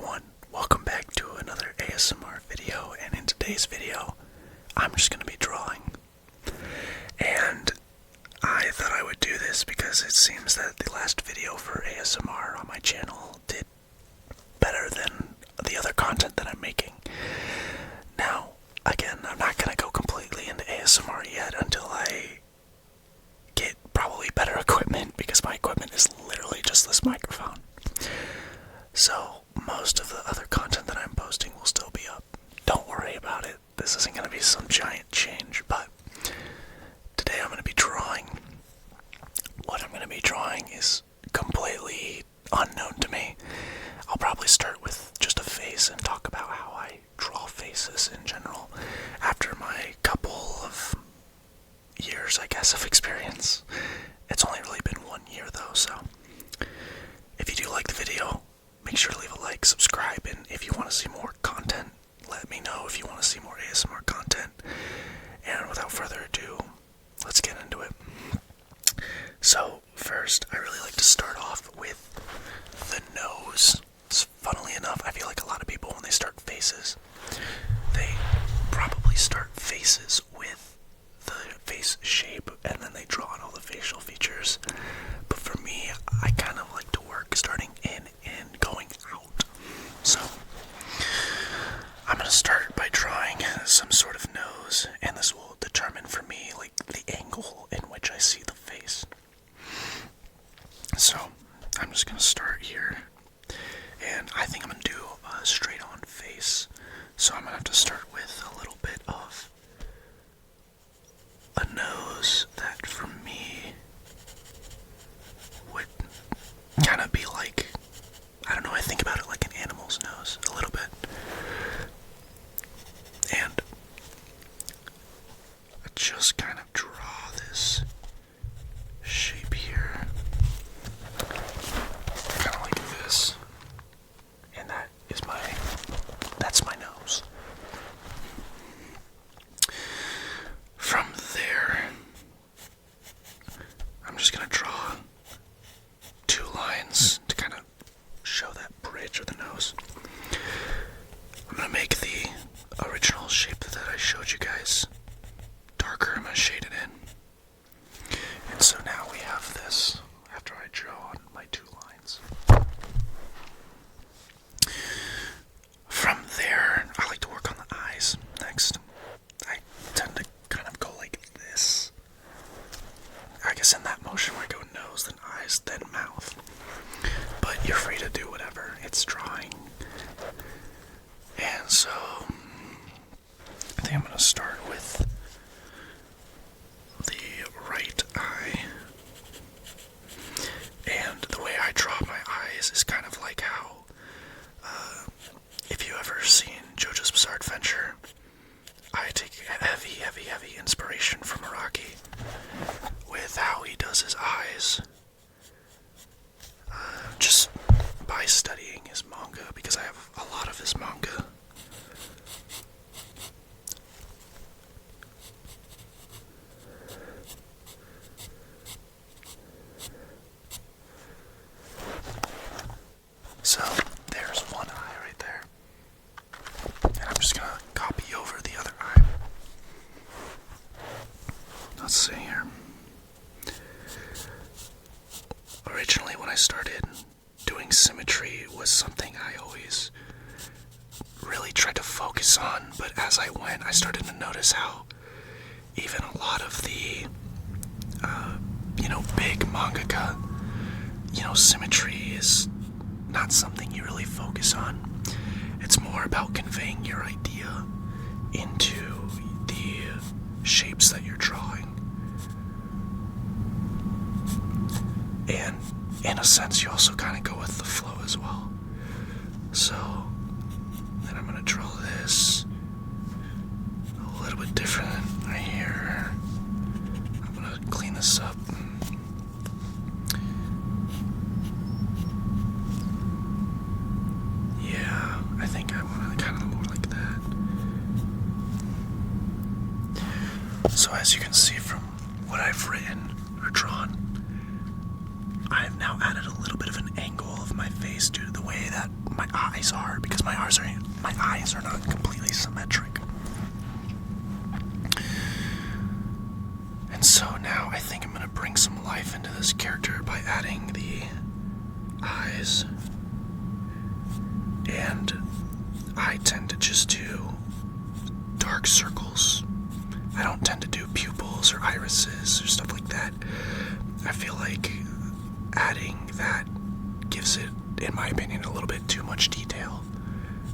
everyone, welcome back to another ASMR video, and in today's video, I'm just going to be drawing. And I thought I would do this because it seems that the last video for ASMR on my channel did better than the other content that I'm making. Now, again, I'm not going to go completely into ASMR yet until I get probably better equipment, because my equipment is literally just this microphone. So, most of the other content that I'm posting will still be up. Don't worry about it. This isn't going to be some giant change, but today I'm going to be drawing. What I'm going to be drawing is completely unknown to me. I'll probably start with just a face and talk about how I draw faces in general after my couple of years, I guess, of experience. It's only really been 1 year though, so if you do like the video, make sure to leave a like, subscribe, and if you want to see more content, let me know if you want to see more ASMR content. And without further ado, let's get into it. So first, I really like to start off with the nose. Funnily enough, I feel like a lot of people, when they start faces, they probably start faces with the face shape, and then they draw on all the facial features. But for me, I kind of like to work starting in and going out. So I'm going to start by drawing some sort of nose, and this will determine for me like the angle in which I see the face. So I'm just going to start here, and I think I'm going to do a straight on face. So I'm going to have to start with a little bit of a nose that for me would kind of be like, I don't know, I think about it like an animal's nose a little bit. And I just kind of draw this shape here, kind of like this. And that's my nose. From there, I'm just going to draw 2 lines to kind of show that bridge of the nose. I'm going to make the original shape that I showed you guys darker. I'm going to shade it in. And so now we have this after I draw on my 2 lines. From there, I like to work on the eyes next. I tend to kind of go like this. I guess in that motion where I go nose, then eyes, then mouth. But you're free to do whatever. It's drawing. And so I think I'm going to start with the right eye. And the way I draw my eyes is kind of like how, if you ever seen JoJo's Bizarre Adventure, I take heavy inspiration from Araki with how he does his eyes, just by studying his manga, because I have a lot of his manga. So there's one eye right there, and I'm just gonna copy over the other eye. Let's see here. Originally, when I started doing symmetry, it was something I always really tried to focus on, but as I went, I started to notice how even a lot of the, big mangaka, symmetry is not something you really focus on. It's more about conveying your idea into the shapes that you're drawing. And in a sense, you also kind of go with the flow as well. So then I'm going to draw this a little bit different right here. I'm going to clean this up. Yeah, I think I want to kind of more like that. So as you can see from what I've written or drawn, I've now added a little bit of an angle of my face due to the way that my eyes are, because my eyes are not completely symmetric. And so now I think I'm going to bring some life into this character by adding the eyes. And I tend to just do dark circles. I don't tend to do pupils or irises or stuff like that. I feel like adding that gives it, in my opinion, a little bit too much detail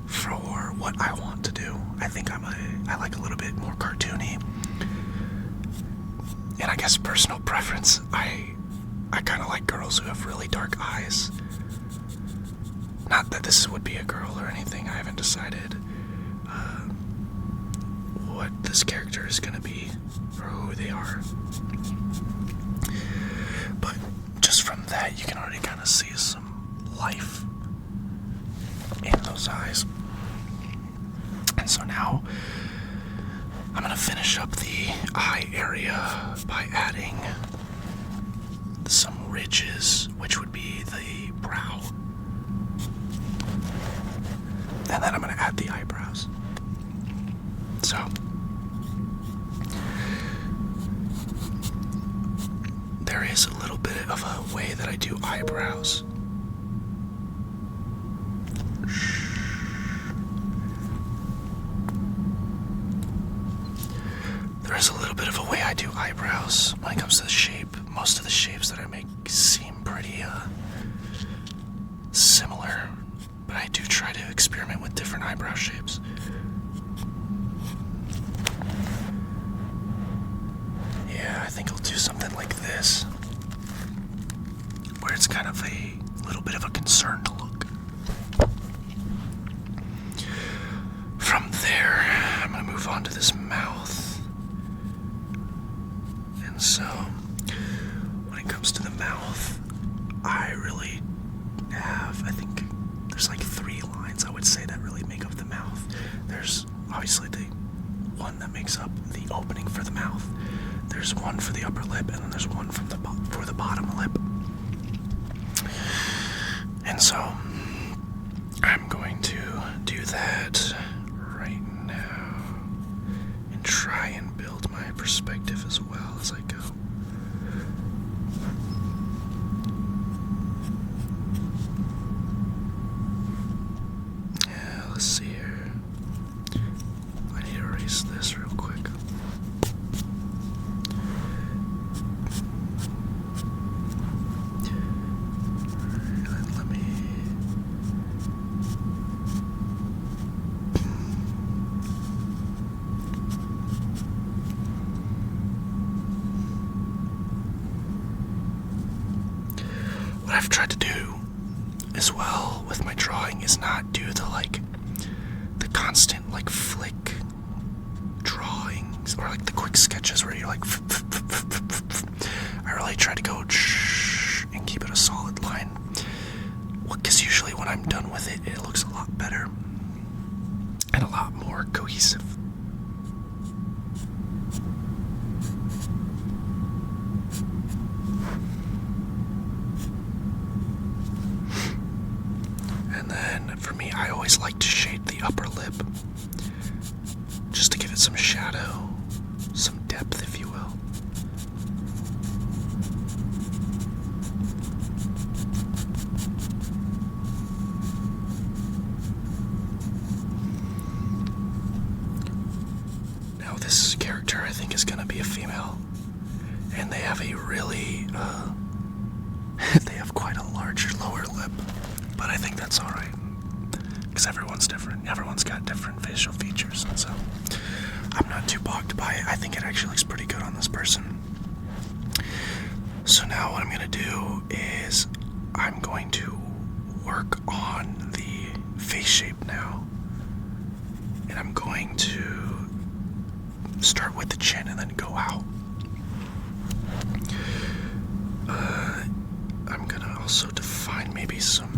for what I want to do. I think I like a little bit more cartoony. And I guess personal preference, I kind of like girls who have really dark eyes. Not that this would be a girl or anything. I haven't decided what this character is going to be or who they are. But just from that, you can already kind of see some life in those eyes. And so now I'm going to finish up the eye area by adding some ridges, which would be the brow. And then I'm going to add the eyebrows. So, there is a little bit of a way that I do eyebrows. There is a little bit of a way I do eyebrows when it comes to the shape. Most of the shapes that I make seem pretty similar, but I do try to experiment with different eyebrow shapes. Yeah, I think I'll do something like this, where it's kind of a little bit of a concerned look. From there, I'm going to move on to this mouth. And so, when it comes to the mouth, I really have, I think there's like 3 lines I would say that really make up the mouth. There's obviously the one that makes up the opening for the mouth. There's one for the upper lip, and then there's one for the bottom lip. And so, I'm going to do that right now and try and build my perspective as well as I go. Yeah, let's see here. I need to erase this real quick. What I've tried to do as well with my drawing is not do the constant flick drawings or the quick sketches where you're I really try to go and keep it a solid line, because usually when I'm done with it, it looks a lot better and a lot more cohesive. And then for me, I always like to shade the upper lip just to give it some shadow, some depth, if you will. Now this character I think is going to be a female, and they have a really, they have quite a large lower lip. But I think that's alright, because everyone's different. Everyone's got different facial features, and so I'm not too bogged by it. I think it actually looks pretty good on this person. So now what I'm going to do is I'm going to work on the face shape now. And I'm going to start with the chin and then go out. I'm going to also define maybe some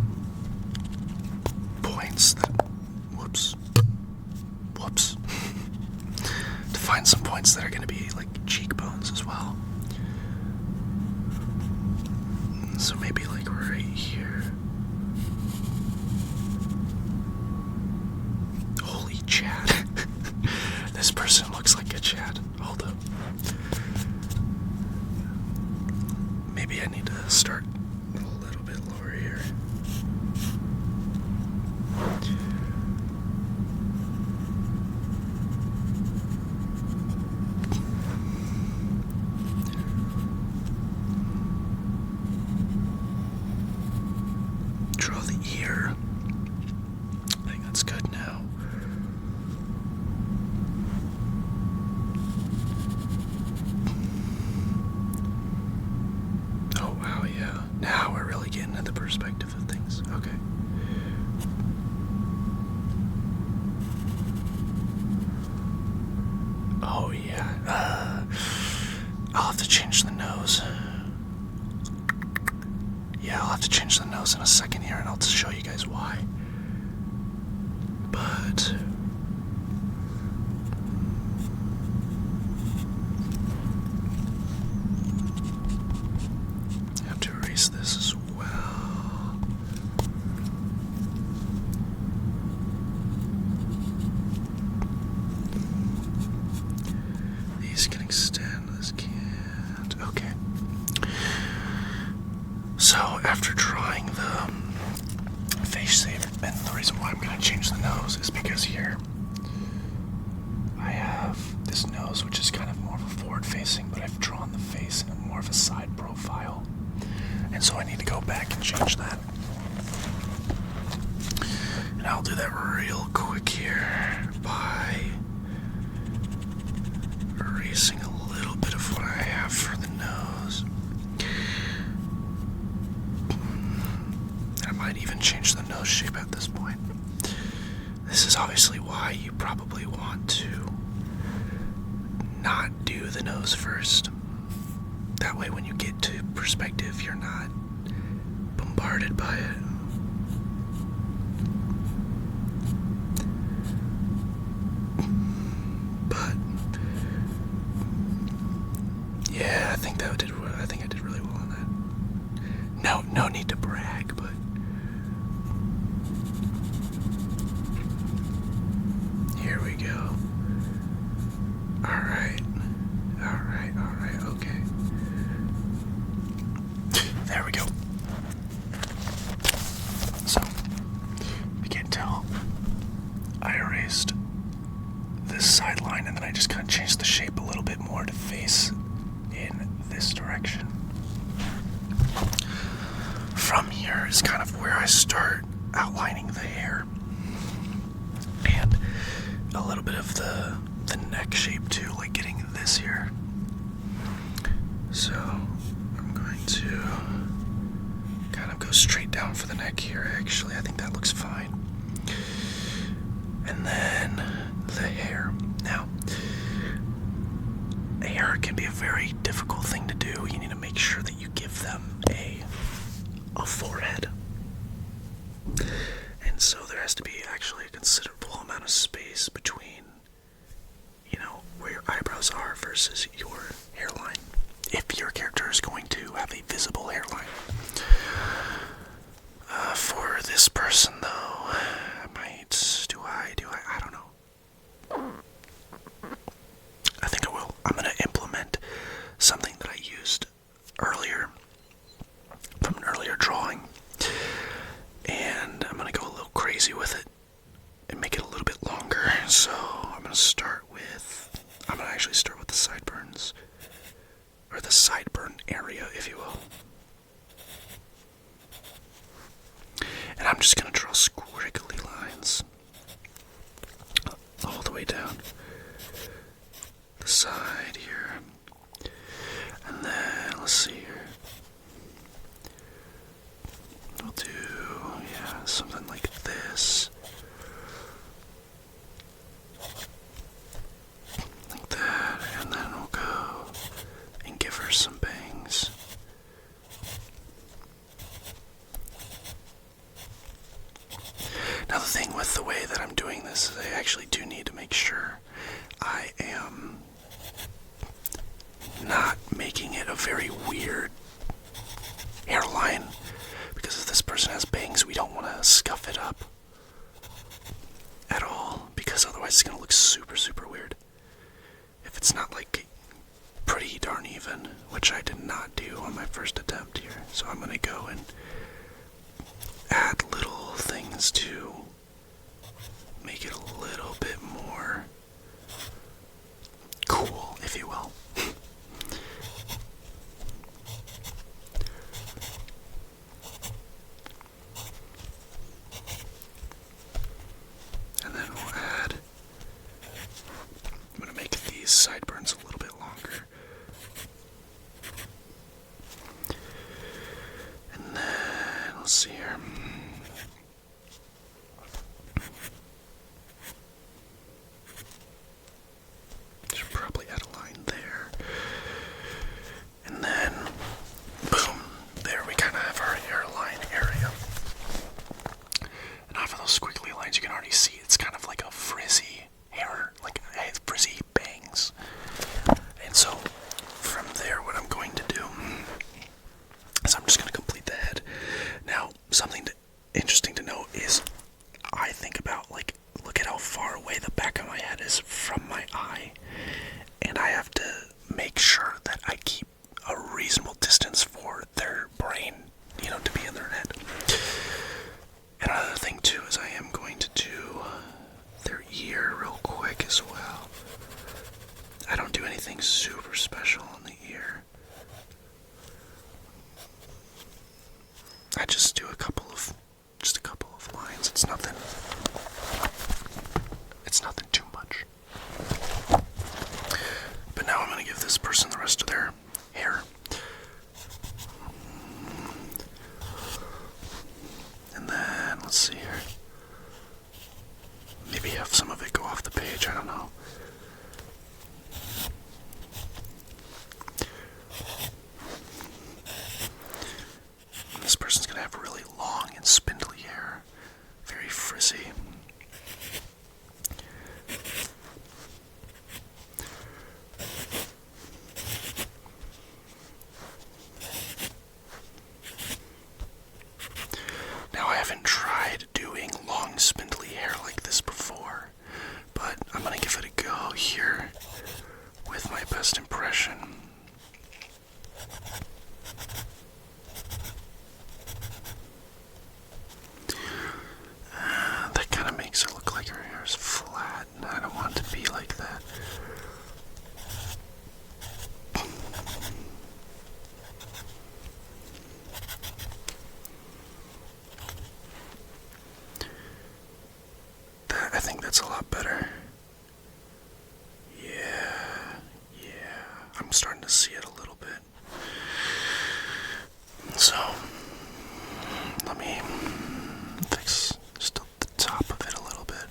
points that, whoops, to find some points that are going to be cheekbones as well. So maybe right here. This person looks like a Chad. Hold up. Maybe I need to start a little bit lower here. Draw the ear. I think that's good now. Oh wow, yeah. Now we're really getting into the perspective of things. Okay. Oh yeah. I'll have to change the nose. Yeah, I'll have to change the nose in a second here, and I'll just show you guys why. But I have to erase this as well. These can extend, this can't. Okay. So after drawing the face shape, and the reason why I'm going to change the nose is because here I have this nose which is kind of more of a forward facing, but I've drawn the face in more of a side profile, and so I need to go back and change that. And I'll do that real quick here by erasing a little bit of what I have for the nose. I might even change the nose shape at this point. This is obviously why you probably want to not do the nose first. That way when you get to perspective, you're not bombarded by it. But yeah, I think I did really well on that. No need to brag, but here we go. Alright, okay. There we go. So, if you can't tell, I erased this sideline and then I just kind of changed the shape a little bit more to face in this direction. From here is kind of where I start outlining the hair and a little bit of the neck shape too, like getting this here. So I'm going to kind of go straight down for the neck here. Actually, I think that looks fine. And then the hair. Now, hair can be a very difficult thing to do. You need to make sure that you give them a forehead. And so there has to be actually a considerable amount of space between, where your eyebrows are versus your hairline, if your character is going to have a visible hairline. For this person, though, I don't know. I think I will. I'm going to implement something that I used earlier, from an earlier drawing, and I'm going to go a little crazy with it and make it a little bit longer. So I'm going to actually start with the sideburns, or the sideburn area, if you will. And I'm just going to draw squiggly lines all the way down the side here. And then, let's see here. We'll do, something like this. Like that, and then we'll go and give her some bangs. Now the thing with the way that I'm doing this is I actually do need to make sure I am not making it a very weird hairline, because if this person has bangs, we don't want to scuff it up at all, because otherwise it's going to look super, super weird. And off of those squiggly lines, you can already see it's kind of like a frizzy hair, like frizzy bangs. And so from there, what I'm going to do is I'm just going to complete the head. Now, something interesting to note is I think about, like, look at how far away the back of my head is from my eye. And I have to make sure that I keep a reasonable distance for their brain, to be in their head. And another thing too is I am going to do their ear real quick as well. I don't do anything super special on the ear. I just do a couple of lines. It's nothing too much. But now I'm going to give this person the rest of their hair. And then, let's see here. Maybe have some of it go off the page, I don't know. This person's going to have really long and spindly hair. Very frizzy. Now, I haven't tried doing long, spindly hair like this before, but I'm going to give it a go here with my best impression. That kind of makes it look like her hair is flat, and I don't want it to be like that. I think that's a lot better. Yeah, I'm starting to see it a little bit. So, let me fix just the top of it a little bit.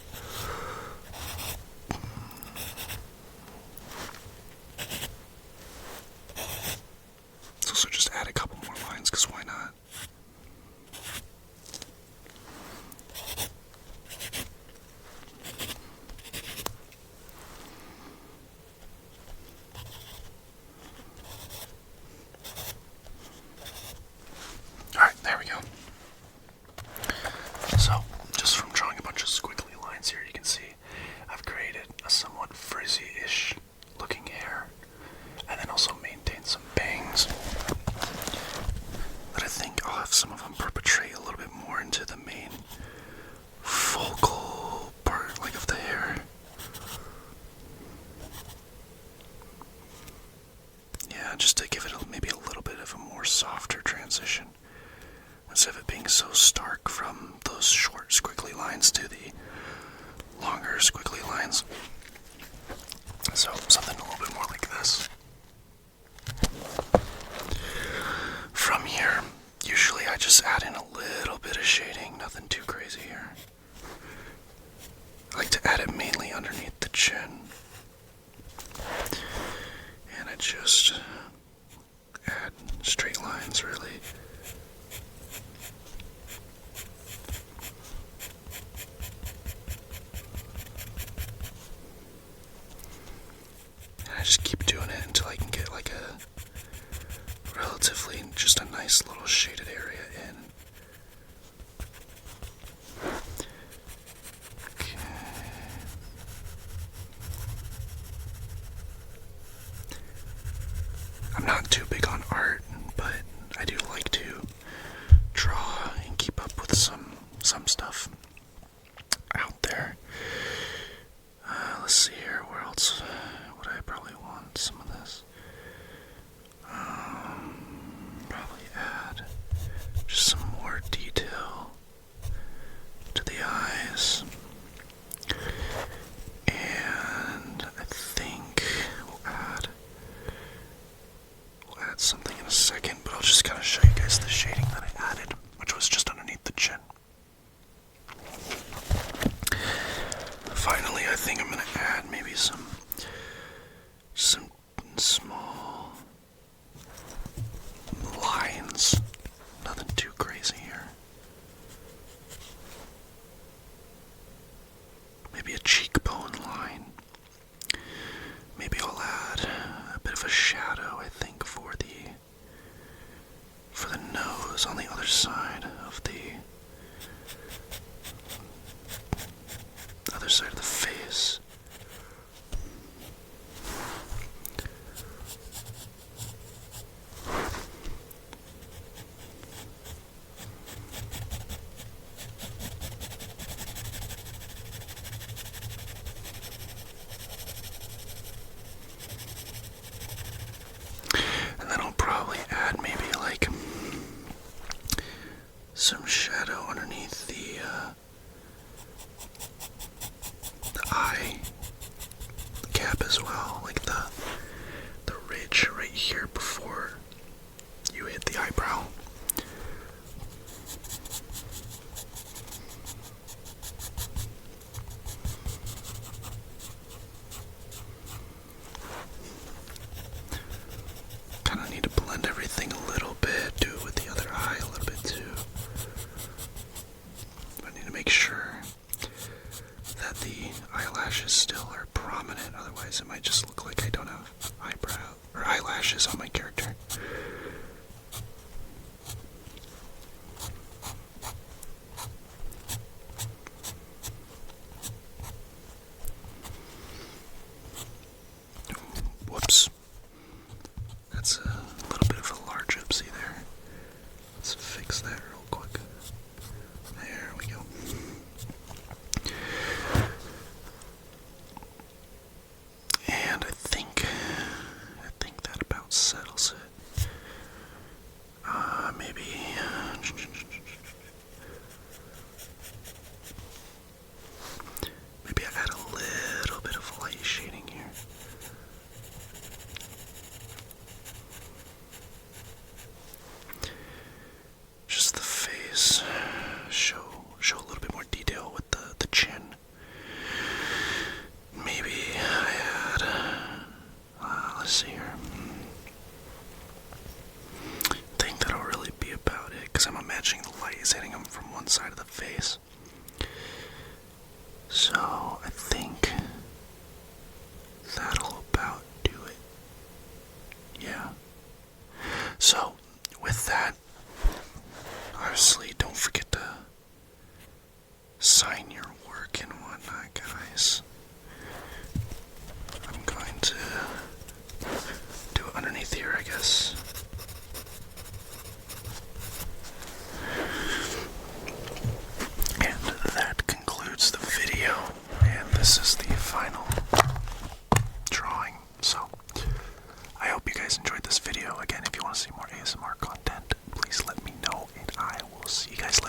Let's also just add a couple more lines, because why not? Alright, there we go. So, just from drawing a bunch of squiggly lines here, you can see I've created a somewhat frizzy-ish looking hair, and then also maintained some bangs that I think I'll have some of them perpetrate a little bit more into the main focal part, like, of the hair. Yeah, just to give it maybe a little bit of a more softer transition, instead of it being so stark from those short squiggly lines to the longer squiggly lines. So something a little bit more like this. From here, usually I just add in a little bit of shading, nothing too crazy here. I like to add it mainly underneath the chin. And I just add straight lines, really. And I just keep doing it until I can get like a relatively, just a nice little shaded area in. Okay. I'm not too big on art, but I do like to draw and keep up with some stuff out there. Let's see here, where else would I probably want some of this? Probably add just some more detail to the eyes. And I think we'll add something in a second, but I'll just kind of show you guys the shading that I added, which was just underneath the chin. Finally, I think I'm going to add maybe some small lines. Nothing too crazy here. make sure that the eyelashes still are prominent, otherwise it might just look like I don't have eyebrow or eyelashes on my character. Whoops. That's a little bit of a large oopsie there. Let's fix that real quick. There we go. And I think that about settles it. Maybe I add a little bit of light shading here. Just the face. Show a little bit more detail with the chin. Maybe I add, let's see here. I think that'll really be about it, because I'm imagining the light is hitting him from one side of the face. So, I think that'll about do it. Yeah. So, with that, obviously, don't forget to sign your work and whatnot, guys. I'm going to do it underneath here, I guess. And that concludes the video, and this is the final drawing. So, I hope you guys enjoyed this video. Again, if you want to see more ASMR content, please let me know, and I will see you guys later.